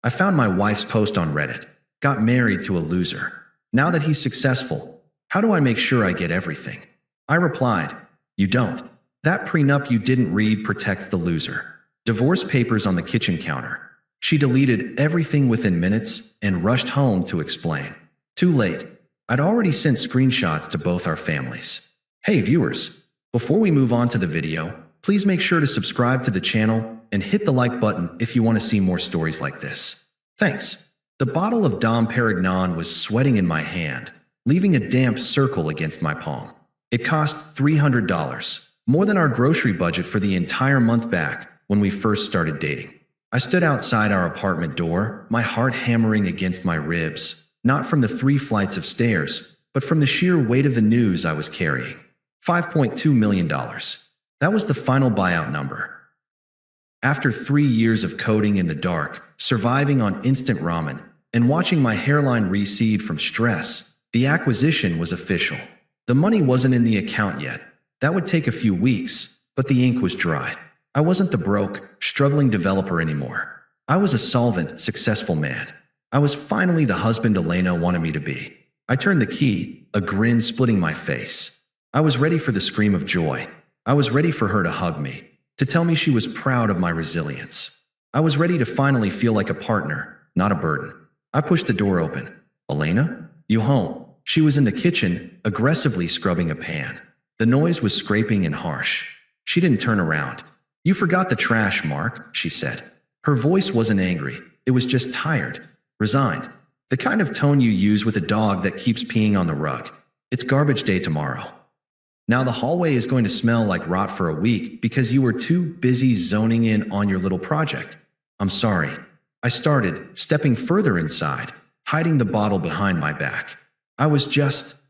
I found my wife's post on Reddit. Got married to a loser. Now that he's successful, how do I make sure I get everything? I replied, you don't. That prenup you didn't read protects the loser. Divorce papers on the kitchen counter. She deleted everything within minutes and rushed home to explain. Too late. I'd already sent screenshots to both our families. Hey viewers, before we move on to the video, please make sure to subscribe to the channel and hit the like button if you want to see more stories like this. Thanks. The bottle of Dom Perignon was sweating in my hand, leaving a damp circle against my palm. It cost $300, more than our grocery budget for the entire month back when we first started dating. I stood outside our apartment door, my heart hammering against my ribs, not from the 3 flights of stairs, but from the sheer weight of the news I was carrying. $5.2 million. That was the final buyout number. After 3 years of coding in the dark, surviving on instant ramen, and watching my hairline recede from stress, the acquisition was official. The money wasn't in the account yet. That would take a few weeks, but the ink was dry. I wasn't the broke, struggling developer anymore. I was a solvent, successful man. I was finally the husband Elena wanted me to be. I turned the key, a grin splitting my face. I was ready for the scream of joy. I was ready for her to hug me, to tell me she was proud of my resilience. I was ready to finally feel like a partner, not a burden. I pushed the door open. Elena? You home? She was in the kitchen, aggressively scrubbing a pan. The noise was scraping and harsh. She didn't turn around. You forgot the trash, Mark, she said. Her voice wasn't angry. It was just tired, resigned. The kind of tone you use with a dog that keeps peeing on the rug. It's garbage day tomorrow. Now the hallway is going to smell like rot for a week because you were too busy zoning in on your little project. I'm sorry. I started, stepping further inside, hiding the bottle behind my back.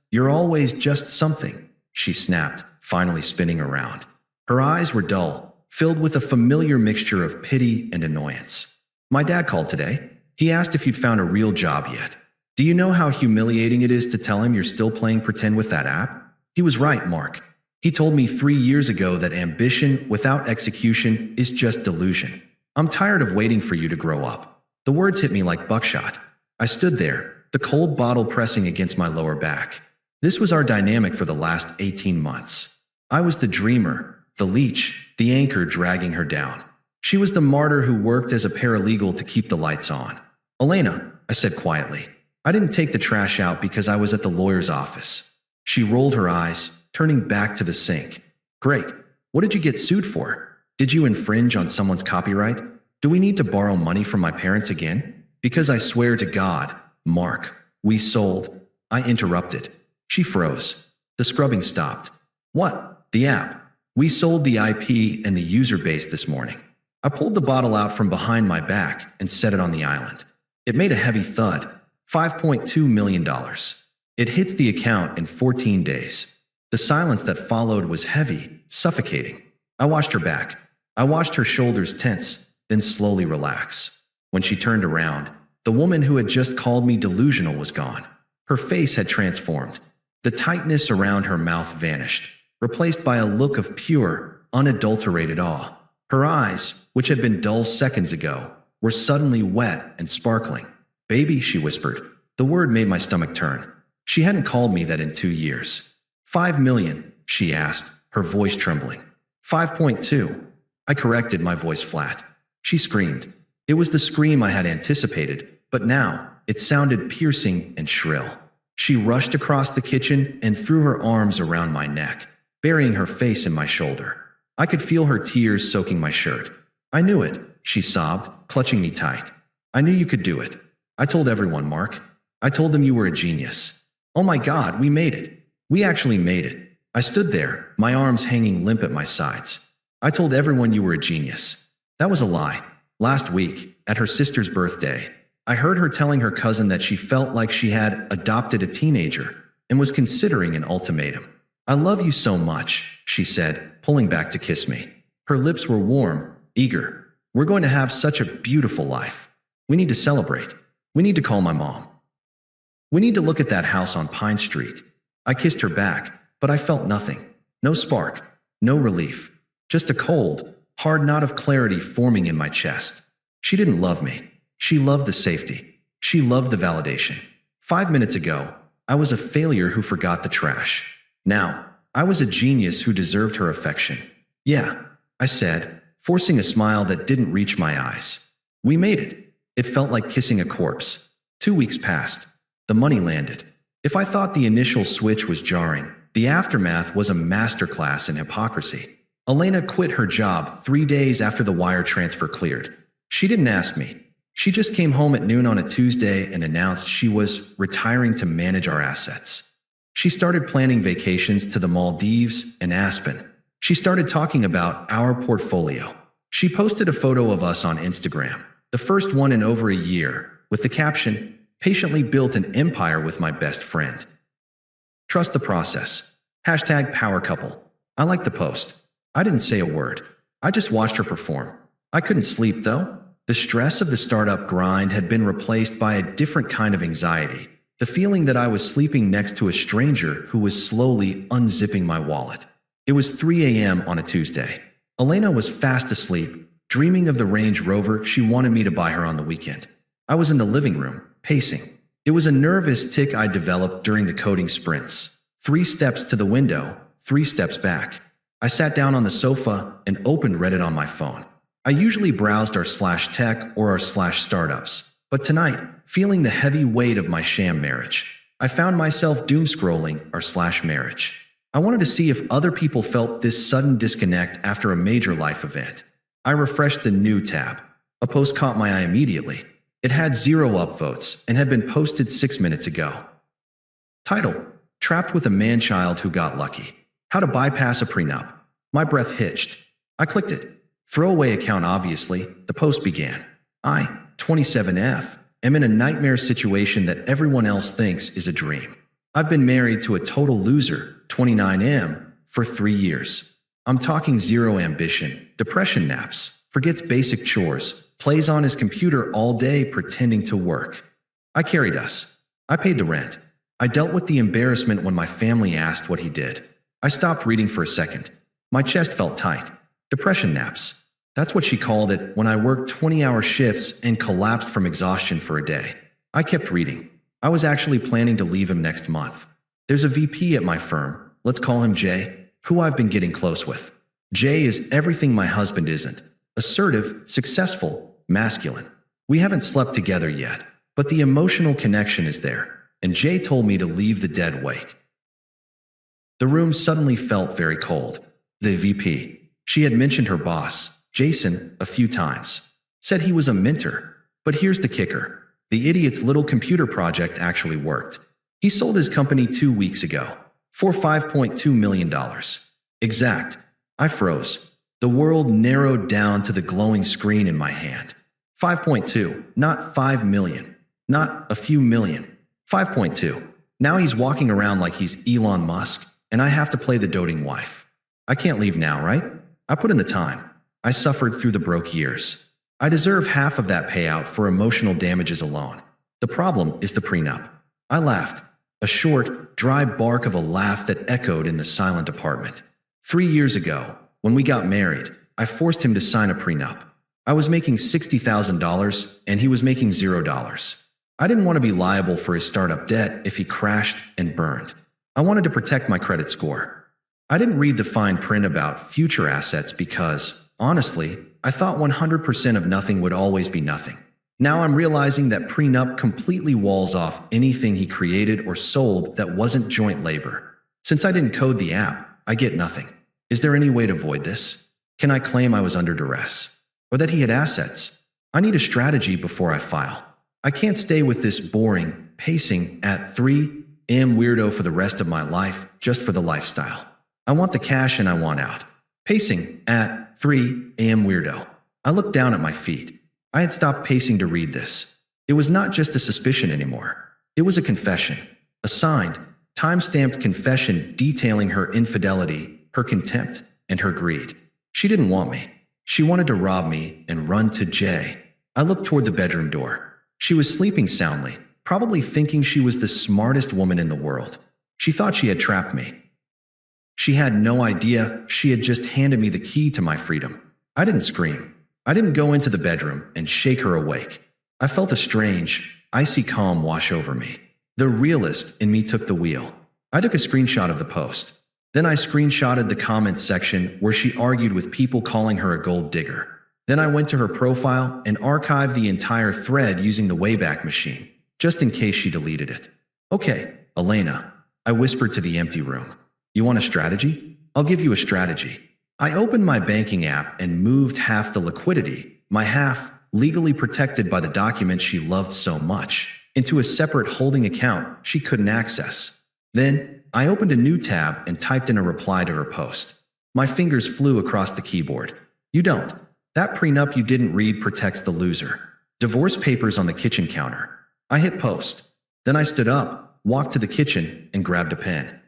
You're always just something, she snapped, finally spinning around. Her eyes were dull, filled with a familiar mixture of pity and annoyance. My dad called today. He asked if you'd found a real job yet. Do you know how humiliating it is to tell him you're still playing pretend with that app? He was right, Mark. He told me 3 years ago that ambition without execution is just delusion. I'm tired of waiting for you to grow up. The words hit me like buckshot. I stood there, the cold bottle pressing against my lower back. This was our dynamic for the last 18 months. I was the dreamer, the leech, the anchor dragging her down. She was the martyr who worked as a paralegal to keep the lights on. Elena, I said quietly, I didn't take the trash out because I was at the lawyer's office. She rolled her eyes, turning back to the sink. Great. What did you get sued for? Did you infringe on someone's copyright? Do we need to borrow money from my parents again? Because I swear to God, Mark, we sold. I interrupted. She froze. The scrubbing stopped. What? The app. We sold the IP and the user base this morning. I pulled the bottle out from behind my back and set it on the island. It made a heavy thud. $5.2 million. It hits the account in 14 days. The silence that followed was heavy, suffocating. I watched her back. I watched her shoulders tense, then slowly relax. When she turned around, the woman who had just called me delusional was gone. Her face had transformed. The tightness around her mouth vanished, replaced by a look of pure, unadulterated awe. Her eyes, which had been dull seconds ago, were suddenly wet and sparkling. Baby, she whispered. The word made my stomach turn. She hadn't called me that in 2 years. 5 million, she asked, her voice trembling. 5.2. I corrected, my voice flat. She screamed. It was the scream I had anticipated, but now it sounded piercing and shrill. She rushed across the kitchen and threw her arms around my neck, burying her face in my shoulder. I could feel her tears soaking my shirt. I knew it, she sobbed, clutching me tight. I knew you could do it. I told everyone, Mark. I told them you were a genius. Oh my God, we made it. We actually made it. I stood there, my arms hanging limp at my sides. I told everyone you were a genius. That was a lie. Last week, at her sister's birthday, I heard her telling her cousin that she felt like she had adopted a teenager and was considering an ultimatum. I love you so much, she said, pulling back to kiss me. Her lips were warm, eager. We're going to have such a beautiful life. We need to celebrate. We need to call my mom. We need to look at that house on Pine Street. I kissed her back, but I felt nothing. No spark, no relief. Just a cold, hard knot of clarity forming in my chest. She didn't love me. She loved the safety. She loved the validation. 5 minutes ago, I was a failure who forgot the trash. Now, I was a genius who deserved her affection. Yeah, I said, forcing a smile that didn't reach my eyes. We made it. It felt like kissing a corpse. 2 weeks passed. The money landed. If I thought the initial switch was jarring, the aftermath was a masterclass in hypocrisy. Elena quit her job 3 days after the wire transfer cleared. She didn't ask me. She just came home at noon on a Tuesday and announced she was retiring to manage our assets. She started planning vacations to the Maldives and Aspen. She started talking about our portfolio. She posted a photo of us on Instagram, the first one in over a year, with the caption, "Patiently built an empire with my best friend. Trust the process. Hashtag power couple." I liked the post. I didn't say a word. I just watched her perform. I couldn't sleep, though. The stress of the startup grind had been replaced by a different kind of anxiety. The feeling that I was sleeping next to a stranger who was slowly unzipping my wallet. It was 3 a.m. on a Tuesday. Elena was fast asleep, dreaming of the Range Rover she wanted me to buy her on the weekend. I was in the living room, pacing. It was a nervous tic I developed during the coding sprints. 3 steps to the window, 3 steps back. I sat down on the sofa and opened Reddit on my phone. I usually browsed r/tech or r/startups, but tonight, feeling the heavy weight of my sham marriage, I found myself doom scrolling r/marriage. I wanted to see if other people felt this sudden disconnect after a major life event. I refreshed the new tab. A post caught my eye immediately. It had 0 upvotes and had been posted 6 minutes ago. Title: Trapped with a man-child who got lucky. How to bypass a prenup. My breath hitched. I clicked it. Throwaway account, obviously. The post began. I, 27F, am in a nightmare situation that everyone else thinks is a dream. I've been married to a total loser, 29M, for 3 years. I'm talking zero ambition, depression naps, forgets basic chores, plays on his computer all day pretending to work. I carried us. I paid the rent. I dealt with the embarrassment when my family asked what he did. I stopped reading for a second. My chest felt tight. Depression naps. That's what she called it when I worked 20-hour shifts and collapsed from exhaustion for a day. I kept reading. I was actually planning to leave him next month. There's a VP at my firm, let's call him Jay, who I've been getting close with. Jay is everything my husband isn't. Assertive, successful, masculine. We haven't slept together yet, but the emotional connection is there, and Jay told me to leave the dead weight. The room suddenly felt very cold. The VP. She had mentioned her boss, Jason, a few times. Said he was a mentor. But here's the kicker. The idiot's little computer project actually worked. He sold his company 2 weeks ago. For $5.2 million. Exact. I froze. The world narrowed down to the glowing screen in my hand. 5.2, not 5 million. Not a few million. 5.2. Now he's walking around like he's Elon Musk, and I have to play the doting wife. I can't leave now, right? I put in the time. I suffered through the broke years. I deserve half of that payout for emotional damages alone. The problem is the prenup. I laughed. A short, dry bark of a laugh that echoed in the silent apartment. 3 years ago, when we got married, I forced him to sign a prenup. I was making $60,000 and he was making $0. I didn't want to be liable for his startup debt if he crashed and burned. I wanted to protect my credit score. I didn't read the fine print about future assets because, honestly, I thought 100% of nothing would always be nothing. Now I'm realizing that prenup completely walls off anything he created or sold that wasn't joint labor. Since I didn't code the app, I get nothing. Is there any way to avoid this? Can I claim I was under duress? Or that he had assets? I need a strategy before I file. I can't stay with this boring, pacing at 3 a.m. weirdo for the rest of my life just for the lifestyle. I want the cash and I want out. Pacing at 3 a.m. weirdo. I looked down at my feet. I had stopped pacing to read this. It was not just a suspicion anymore. It was a confession. A signed, time-stamped confession detailing her infidelity, her contempt, and her greed. She didn't want me. She wanted to rob me and run to Jay. I looked toward the bedroom door. She was sleeping soundly, probably thinking she was the smartest woman in the world. She thought she had trapped me. She had no idea she had just handed me the key to my freedom. I didn't scream. I didn't go into the bedroom and shake her awake. I felt a strange, icy calm wash over me. The realist in me took the wheel. I took a screenshot of the post. Then I screenshotted the comments section where she argued with people calling her a gold digger. Then I went to her profile and archived the entire thread using the Wayback Machine, just in case she deleted it. Okay, Elena, I whispered to the empty room. You want a strategy? I'll give you a strategy. I opened my banking app and moved half the liquidity, my half, legally protected by the document she loved so much, into a separate holding account she couldn't access. Then, I opened a new tab and typed in a reply to her post. My fingers flew across the keyboard. You don't. That prenup you didn't read protects the loser. Divorce papers on the kitchen counter. I hit post. Then I stood up, walked to the kitchen, and grabbed a pen.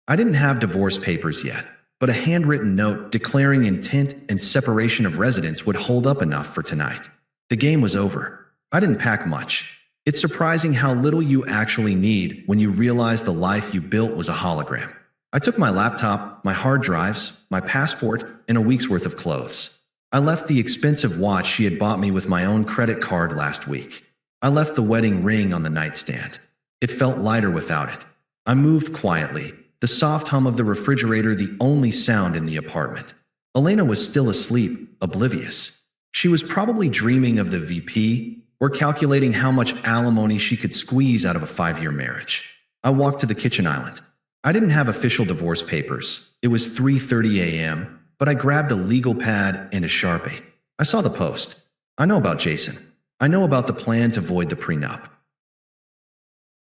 I didn't have divorce papers yet, but a handwritten note declaring intent and separation of residence would hold up enough for tonight. The game was over. I didn't pack much. It's surprising how little you actually need when you realize the life you built was a hologram. I took my laptop, my hard drives, my passport, and a week's worth of clothes. I left the expensive watch she had bought me with my own credit card last week. I left the wedding ring on the nightstand. It felt lighter without it. I moved quietly, the soft hum of the refrigerator the only sound in the apartment. Elena was still asleep, oblivious. She was probably dreaming of the VP or calculating how much alimony she could squeeze out of a 5-year marriage. I walked to the kitchen island. I didn't have official divorce papers. It was 3:30 a.m., but I grabbed a legal pad and a Sharpie. I saw the post. I know about Jason. I know about the plan to void the prenup.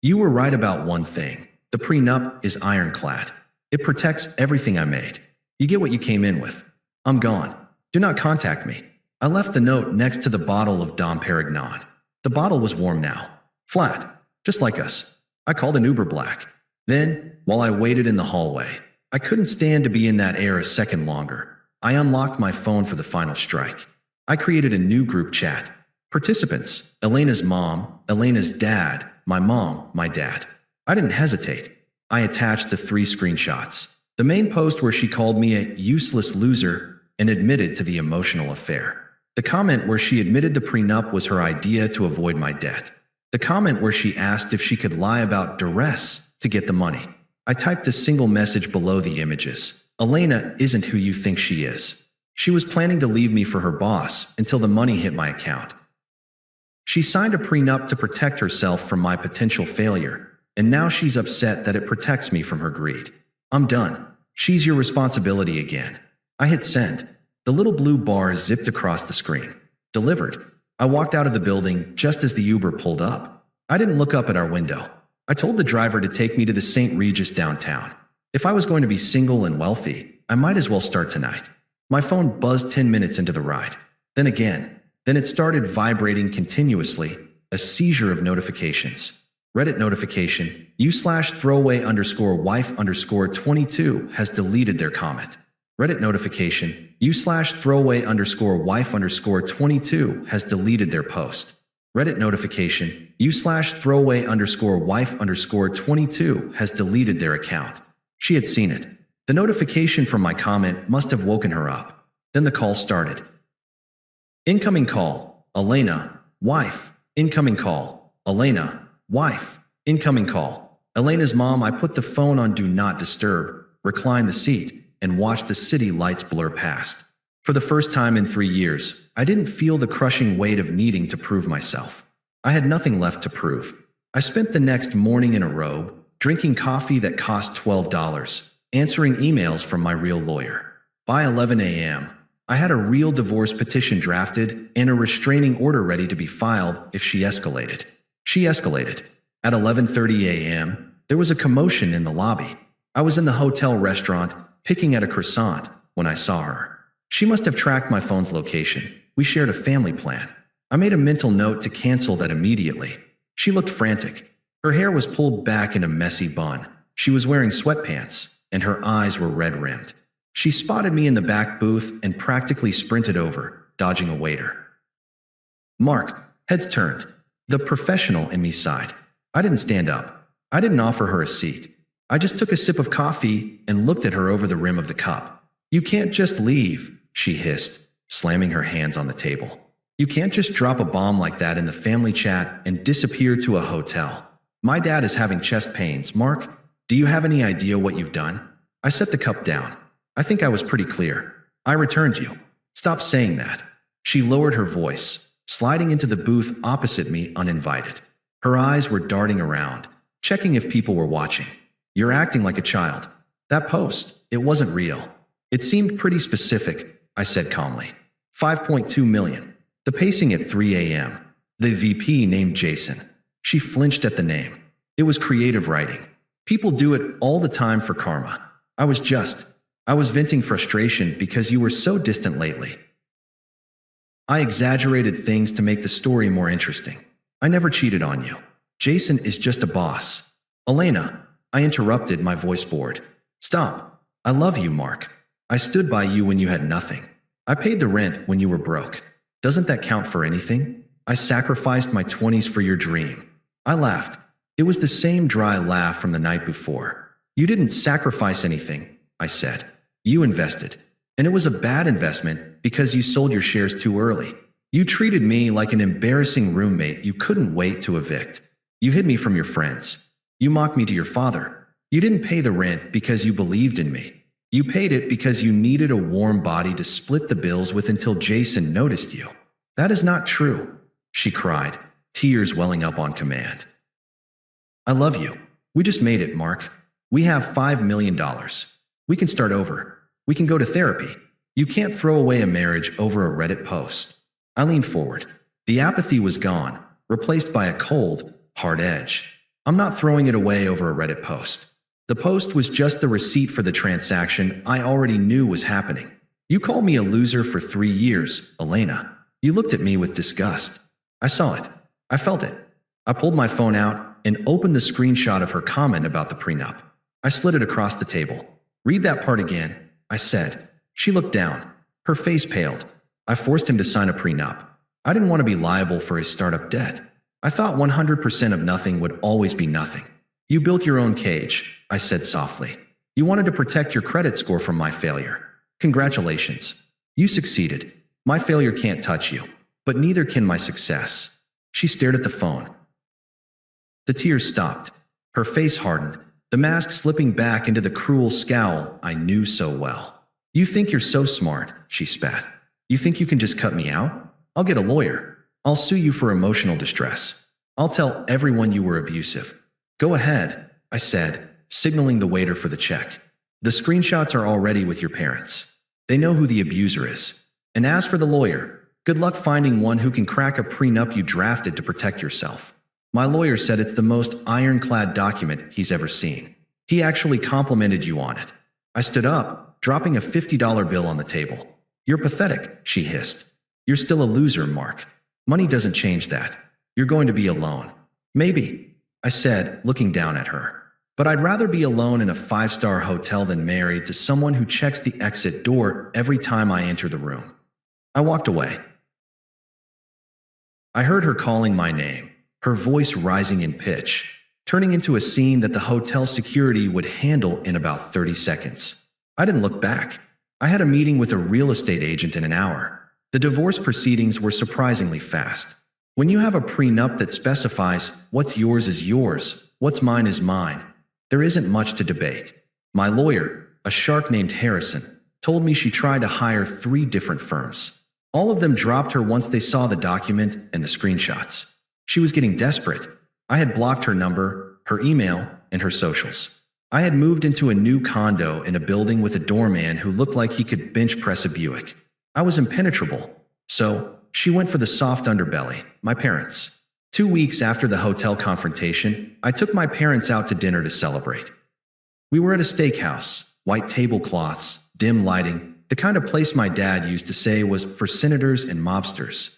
You were right about one thing. The prenup is ironclad. It protects everything I made. You get what you came in with. I'm gone. Do not contact me. I left the note next to the bottle of Dom Perignon. The bottle was warm now. Flat. Just like us. I called an Uber Black. Then, while I waited in the hallway, I couldn't stand to be in that air a second longer. I unlocked my phone for the final strike. I created a new group chat. Participants: Elena's mom, Elena's dad, my mom, my dad. I didn't hesitate. I attached the 3 screenshots. The main post where she called me a useless loser and admitted to the emotional affair. The comment where she admitted the prenup was her idea to avoid my debt. The comment where she asked if she could lie about duress to get the money. I typed a single message below the images. Elena isn't who you think she is. She was planning to leave me for her boss until the money hit my account. She signed a prenup to protect herself from my potential failure, and now she's upset that it protects me from her greed. I'm done. She's your responsibility again. I hit send. The little blue bar zipped across the screen. Delivered. I walked out of the building just as the Uber pulled up. I didn't look up at our window. I told the driver to take me to the St. Regis downtown. If I was going to be single and wealthy, I might as well start tonight. My phone buzzed 10 minutes into the ride. Then again. Then it started vibrating continuously, a seizure of notifications. Reddit notification, u/throwaway_wife_22 has deleted their comment. Reddit notification, u/throwaway_wife_22 has deleted their post. Reddit notification, u/throwaway_wife_22 has deleted their account. She had seen it. The notification from my comment must have woken her up. Then the call started. Incoming call, Elena, wife. Incoming call, Elena, wife. Incoming call. Elena's mom. I put the phone on Do Not Disturb, reclined the seat, and watched the city lights blur past. For the first time in 3 years, I didn't feel the crushing weight of needing to prove myself. I had nothing left to prove. I spent the next morning in a robe, drinking coffee that cost $12, answering emails from my real lawyer. By 11 a.m., I had a real divorce petition drafted and a restraining order ready to be filed if she escalated. She escalated. At 11:30 a.m., there was a commotion in the lobby. I was in the hotel restaurant, picking at a croissant, when I saw her. She must have tracked my phone's location. We shared a family plan. I made a mental note to cancel that immediately. She looked frantic. Her hair was pulled back in a messy bun. She was wearing sweatpants, and her eyes were red-rimmed. She spotted me in the back booth and practically sprinted over, dodging a waiter. Mark, heads turned. The professional in me sighed. I didn't stand up. I didn't offer her a seat. I just took a sip of coffee and looked at her over the rim of the cup. You can't just leave, she hissed, slamming her hands on the table. You can't just drop a bomb like that in the family chat and disappear to a hotel. My dad is having chest pains. Mark, do you have any idea what you've done? I set the cup down. I think I was pretty clear. I returned you. Stop saying that. She lowered her voice, sliding into the booth opposite me uninvited. Her eyes were darting around, checking if people were watching. You're acting like a child. That post, it wasn't real. It seemed pretty specific, I said calmly. 5.2 million. The pacing at 3 a.m. The VP named Jason. She flinched at the name. It was creative writing. People do it all the time for karma. I was venting frustration because you were so distant lately. I exaggerated things to make the story more interesting. I never cheated on you. Jason is just a boss. Elena, I interrupted, my voice bored. Stop. I love you, Mark. I stood by you when you had nothing. I paid the rent when you were broke. Doesn't that count for anything? I sacrificed my 20s for your dream. I laughed. It was the same dry laugh from the night before. You didn't sacrifice anything, I said. You invested. And it was a bad investment because you sold your shares too early. You treated me like an embarrassing roommate you couldn't wait to evict. You hid me from your friends. You mocked me to your father. You didn't pay the rent because you believed in me. You paid it because you needed a warm body to split the bills with until Jason noticed you. That is not true, she cried, tears welling up on command. I love you. We just made it, Mark. We have $5 million. We can start over. We can go to therapy. You can't throw away a marriage over a Reddit post. I leaned forward. The apathy was gone, replaced by a cold, hard edge. I'm not throwing it away over a Reddit post. The post was just the receipt for the transaction I already knew was happening. You called me a loser for 3 years, Elena. You looked at me with disgust. I saw it. I felt it. I pulled my phone out and opened the screenshot of her comment about the prenup. I slid it across the table. Read that part again, I said. She looked down. Her face paled. I forced him to sign a prenup. I didn't want to be liable for his startup debt. I thought 100% of nothing would always be nothing. You built your own cage, I said softly. You wanted to protect your credit score from my failure. Congratulations. You succeeded. My failure can't touch you, but neither can my success. She stared at the phone. The tears stopped. Her face hardened, the mask slipping back into the cruel scowl I knew so well. You think you're so smart, she spat. You think you can just cut me out? I'll get a lawyer. I'll sue you for emotional distress. I'll tell everyone you were abusive. Go ahead, I said, signaling the waiter for the check. The screenshots are already with your parents. They know who the abuser is. And as for the lawyer, good luck finding one who can crack a prenup you drafted to protect yourself. My lawyer said it's the most ironclad document he's ever seen. He actually complimented you on it. I stood up, dropping a $50 bill on the table. You're pathetic, she hissed. You're still a loser, Mark. Money doesn't change that. You're going to be alone. Maybe, I said, looking down at her. But I'd rather be alone in a 5-star hotel than married to someone who checks the exit door every time I enter the room. I walked away. I heard her calling my name, her voice rising in pitch, turning into a scene that the hotel security would handle in about 30 seconds. I didn't look back. I had a meeting with a real estate agent in an hour. The divorce proceedings were surprisingly fast. When you have a prenup that specifies what's yours is yours, what's mine is mine, there isn't much to debate. My lawyer, a shark named Harrison, told me she tried to hire 3 different firms. All of them dropped her once they saw the document and the screenshots. She was getting desperate. I had blocked her number, her email, and her socials. I had moved into a new condo in a building with a doorman who looked like he could bench press a Buick. I was impenetrable. So, she went for the soft underbelly, my parents. 2 weeks after the hotel confrontation, I took my parents out to dinner to celebrate. We were at a steakhouse, white tablecloths, dim lighting, the kind of place my dad used to say was for senators and mobsters.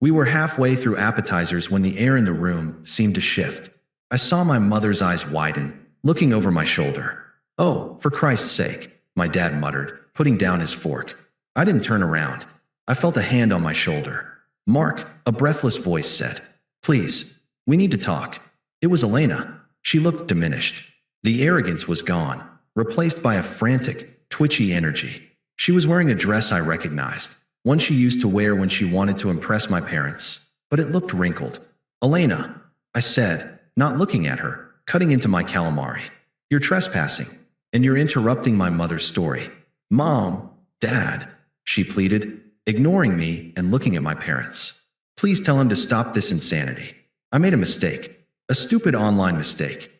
We were halfway through appetizers when the air in the room seemed to shift. I saw my mother's eyes widen, looking over my shoulder. "Oh, for Christ's sake," my dad muttered, putting down his fork. I didn't turn around. I felt a hand on my shoulder. "Mark," a breathless voice said. "Please, we need to talk." It was Elena. She looked diminished. The arrogance was gone, replaced by a frantic, twitchy energy. She was wearing a dress I recognized. one she used to wear when she wanted to impress my parents, but it looked wrinkled. Elena, I said, not looking at her, cutting into my calamari. You're trespassing, and you're interrupting my mother's story. Mom, Dad, she pleaded, ignoring me and looking at my parents. Please tell him to stop this insanity. I made a mistake, a stupid online mistake.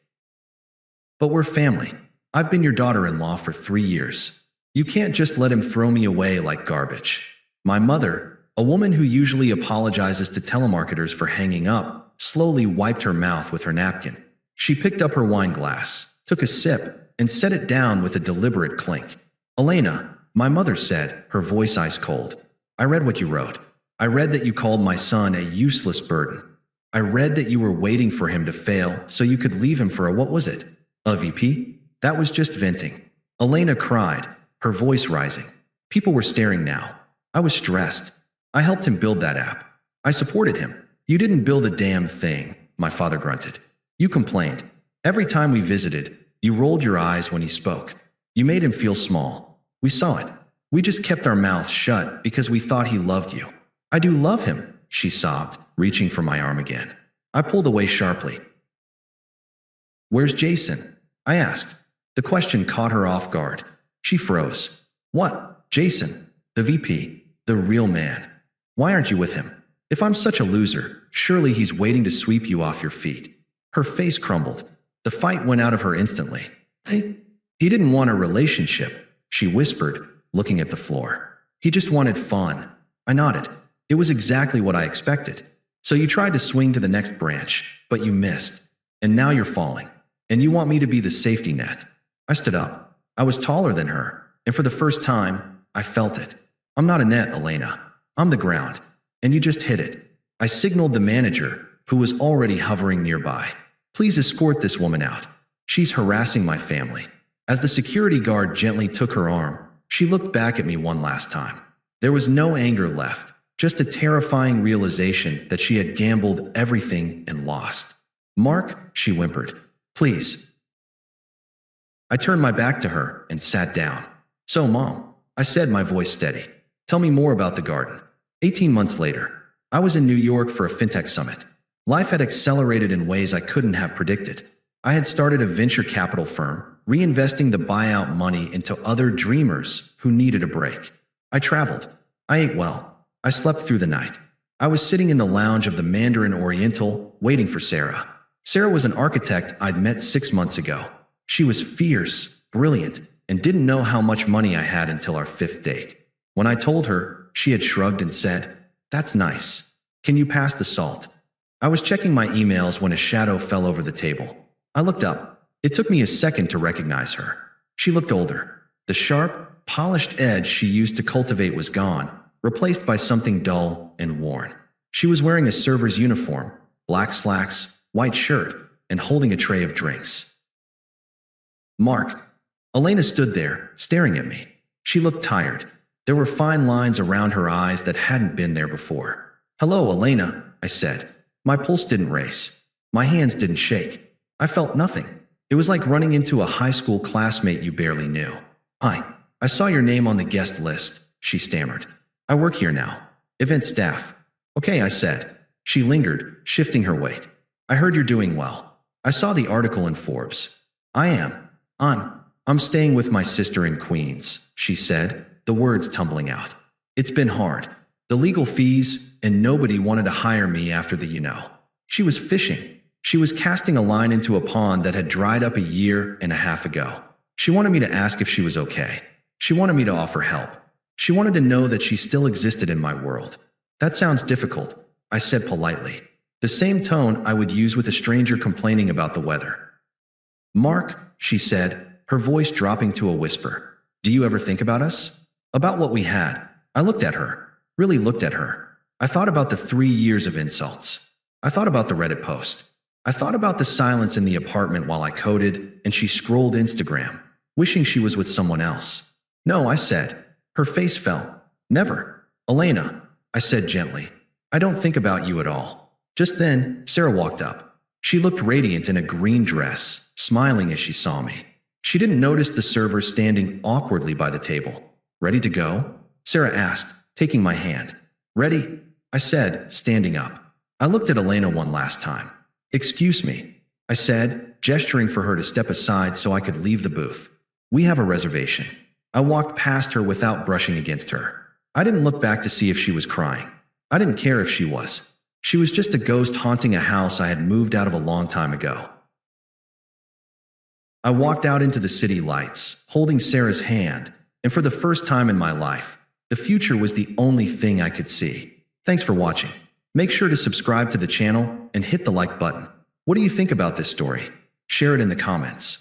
But we're family. I've been your daughter-in-law for 3 years. You can't just let him throw me away like garbage. My mother, a woman who usually apologizes to telemarketers for hanging up, slowly wiped her mouth with her napkin. She picked up her wine glass, took a sip, and set it down with a deliberate clink. Elena, my mother said, her voice ice cold. I read what you wrote. I read that you called my son a useless burden. I read that you were waiting for him to fail so you could leave him for a VP? That was just venting. Elena cried, her voice rising. People were staring now. I was stressed. I helped him build that app. I supported him. You didn't build a damn thing, my father grunted. You complained. Every time we visited, you rolled your eyes when he spoke. You made him feel small. We saw it. We just kept our mouths shut because we thought he loved you. I do love him, she sobbed, reaching for my arm again. I pulled away sharply. Where's Jason? I asked. The question caught her off guard. She froze. What? Jason? The VP? The real man? Why aren't you with him? If I'm such a loser, surely he's waiting to sweep you off your feet. Her face crumbled. The fight went out of her instantly. Hey, he didn't want a relationship, she whispered, looking at the floor. He just wanted fun. I nodded. It was exactly what I expected. So you tried to swing to the next branch, but you missed. And now you're falling. And you want me to be the safety net. I stood up. I was taller than her, and for the first time, I felt it. I'm not a net, Elena. I'm the ground. And you just hit it. I signaled the manager, who was already hovering nearby. Please escort this woman out. She's harassing my family. As the security guard gently took her arm, she looked back at me one last time. There was no anger left, just a terrifying realization that she had gambled everything and lost. Mark, she whimpered. Please. I turned my back to her and sat down. So, Mom, I said, my voice steady. Tell me more about the garden. 18 months later, I was in New York for a fintech summit. Life had accelerated in ways I couldn't have predicted. I had started a venture capital firm, reinvesting the buyout money into other dreamers who needed a break. I traveled. I ate well. I slept through the night. I was sitting in the lounge of the Mandarin Oriental, waiting for Sarah. Sarah was an architect I'd met 6 months ago. She was fierce, brilliant, and didn't know how much money I had until our 5th date. When I told her, she had shrugged and said, "That's nice. Can you pass the salt?" I was checking my emails when a shadow fell over the table. I looked up. It took me a second to recognize her. She looked older. The sharp, polished edge she used to cultivate was gone, replaced by something dull and worn. She was wearing a server's uniform, black slacks, white shirt, and holding a tray of drinks. Mark. Elena stood there, staring at me. She looked tired. There were fine lines around her eyes that hadn't been there before. Hello, Elena, I said. My pulse didn't race. My hands didn't shake. I felt nothing. It was like running into a high school classmate you barely knew. I saw your name on the guest list, she stammered. I work here now. Event staff. Okay, I said. She lingered, shifting her weight. I heard you're doing well. I saw the article in Forbes. I'm staying with my sister in Queens, she said, the words tumbling out. It's been hard. The legal fees, and nobody wanted to hire me after the. She was fishing. She was casting a line into a pond that had dried up a year and a half ago. She wanted me to ask if she was okay. She wanted me to offer help. She wanted to know that she still existed in my world. That sounds difficult, I said politely. The same tone I would use with a stranger complaining about the weather. Mark, she said, her voice dropping to a whisper. Do you ever think about us? About what we had? I looked at her, really looked at her. I thought about the 3 years of insults. I thought about the Reddit post. I thought about the silence in the apartment while I coded, and she scrolled Instagram, wishing she was with someone else. No, I said. Her face fell. Never. Elena, I said gently. I don't think about you at all. Just then, Sarah walked up. She looked radiant in a green dress, smiling as she saw me. She didn't notice the server standing awkwardly by the table. Ready to go? Sarah asked. taking my hand. Ready? I said, standing up. I looked at Elena one last time. Excuse me, I said, gesturing for her to step aside so I could leave the booth. We have a reservation. I walked past her without brushing against her. I didn't look back to see if she was crying. I didn't care if she was. She was just a ghost haunting a house I had moved out of a long time ago. I walked out into the city lights, holding Sarah's hand, and for the first time in my life, the future was the only thing I could see. Thanks for watching. Make sure to subscribe to the channel and hit the like button. What do you think about this story? Share it in the comments.